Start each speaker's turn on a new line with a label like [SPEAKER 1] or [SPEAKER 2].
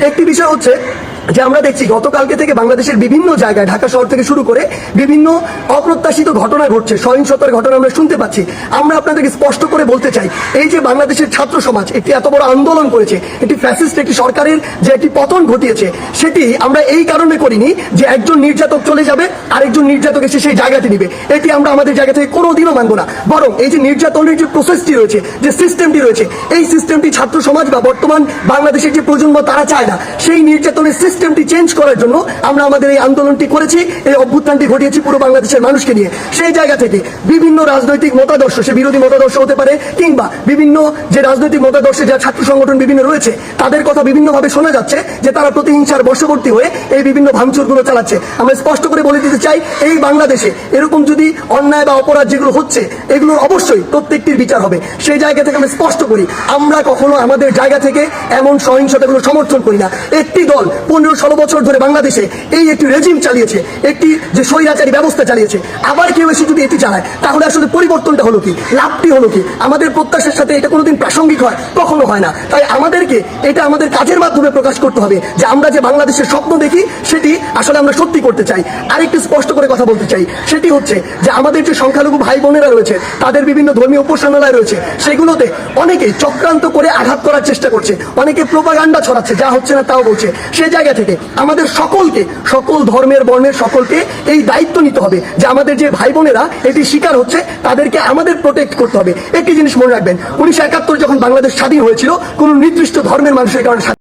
[SPEAKER 1] একটি বিষয় হচ্ছে যে আমরা দেখছি গতকালকে থেকে বাংলাদেশের বিভিন্ন জায়গায় ঢাকা শহর থেকে শুরু করে বিভিন্ন অপ্রত্যাশিত ঘটনা ঘটছে, সহিংসতার ঘটনা আমরা শুনতে পাচ্ছি। আমরা আপনাদেরকে স্পষ্ট করে বলতে চাই, এই যে বাংলাদেশের ছাত্র সমাজ একটি এত বড় আন্দোলন করেছে, একটি ফ্যাসিস্ট একটি সরকারের যে একটি পতন ঘটিয়েছে, সেটি আমরা এই কারণে করিনি যে একজন নির্যাতক চলে যাবে আরেকজন নির্যাতক এসে সেই জায়গাটি নিবে। এটি আমরা আমাদের জায়গা থেকে কোনোদিনও মানব না। বরং এই যে নির্যাতনের যে প্রসেসটি রয়েছে, যে সিস্টেমটি রয়েছে, এই সিস্টেমটি ছাত্র সমাজ বা বর্তমান বাংলাদেশের যে প্রজন্ম তারা চায় না। সেই নির্যাতনের সিস্টেমটি চেঞ্জ করার জন্য আমরা আমাদের এই আন্দোলনটি করেছি, এই অভ্যুত্থানটি ঘটিয়েছি পুরো বাংলাদেশের মানুষকে নিয়ে। সেই জায়গা থেকে বিভিন্ন রাজনৈতিক মতাদর্শ, সে বিরোধী মতাদর্শ হতে পারে কিংবা বিভিন্ন যে রাজনৈতিক মতাদর্শে যা ছাত্র সংগঠন বিভিন্ন রয়েছে, তাদের কথা বিভিন্নভাবে শোনা যাচ্ছে যে তারা প্রতিহিংসার বশবর্তী হয়ে এই বিভিন্ন ভাঙচুরগুলো চালাচ্ছে। আমরা স্পষ্ট করে বলে দিতে চাই, এই বাংলাদেশে এরকম যদি অন্যায় বা অপরাধ যেগুলো হচ্ছে, এগুলোর অবশ্যই প্রত্যেকটির বিচার হবে। সেই জায়গা থেকে আমরা স্পষ্ট করি, আমরা কখনো আমাদের জায়গা থেকে এমন সহিংসতাগুলো সমর্থন করি না। একটি দল 15-16 বছর ধরে বাংলাদেশে এই একটি রেজিম চালিয়েছে, একটি যে স্বৈরাচারী ব্যবস্থা চালিয়েছে, আবার কেউ এসে যদি এটি চালায়, তাহলে আসলে পরিবর্তনটা হলো কি, লাভটি হলো কি? আমাদের প্রত্যাশার সাথে এটা কোনোদিন প্রাসঙ্গিক হয়? কখনো হয় না। তাই আমাদেরকে এটা আমাদের কাজের মাধ্যমে প্রকাশ করতে হবে যে আমরা যে বাংলাদেশের স্বপ্ন দেখি সেটি আসলে আমরা সত্যি করতে চাই। আরেকটু স্পষ্ট করে কথা বলতে চাই, সেটি হচ্ছে যে আমাদের যে সংখ্যালঘু ভাই বোনেরা রয়েছে, তাদের বিভিন্ন ধর্মীয় উপাসনালয় রয়েছে, সেগুলোতে অনেকে চক্রান্ত করে আঘাত করার চেষ্টা করছে, অনেকে প্রোপাগান্ডা ছড়াচ্ছে, যা হচ্ছে না তাও বলছে। সেই জায়গা থেকে আমাদের সকলকে, সকল ধর্মের বর্ণের সকলকে এই দায়িত্ব নিতে হবে যে আমাদের যে ভাই বোনেরা এটি শিকার হচ্ছে, তাদেরকে আমাদের প্রোটেক্ট করতে হবে। একটি জিনিস মনে রাখবেন, 1971 যখন বাংলাদেশ স্বাধীন হয়েছিল, কোন নির্দিষ্ট ধর্মের মানুষের কারণে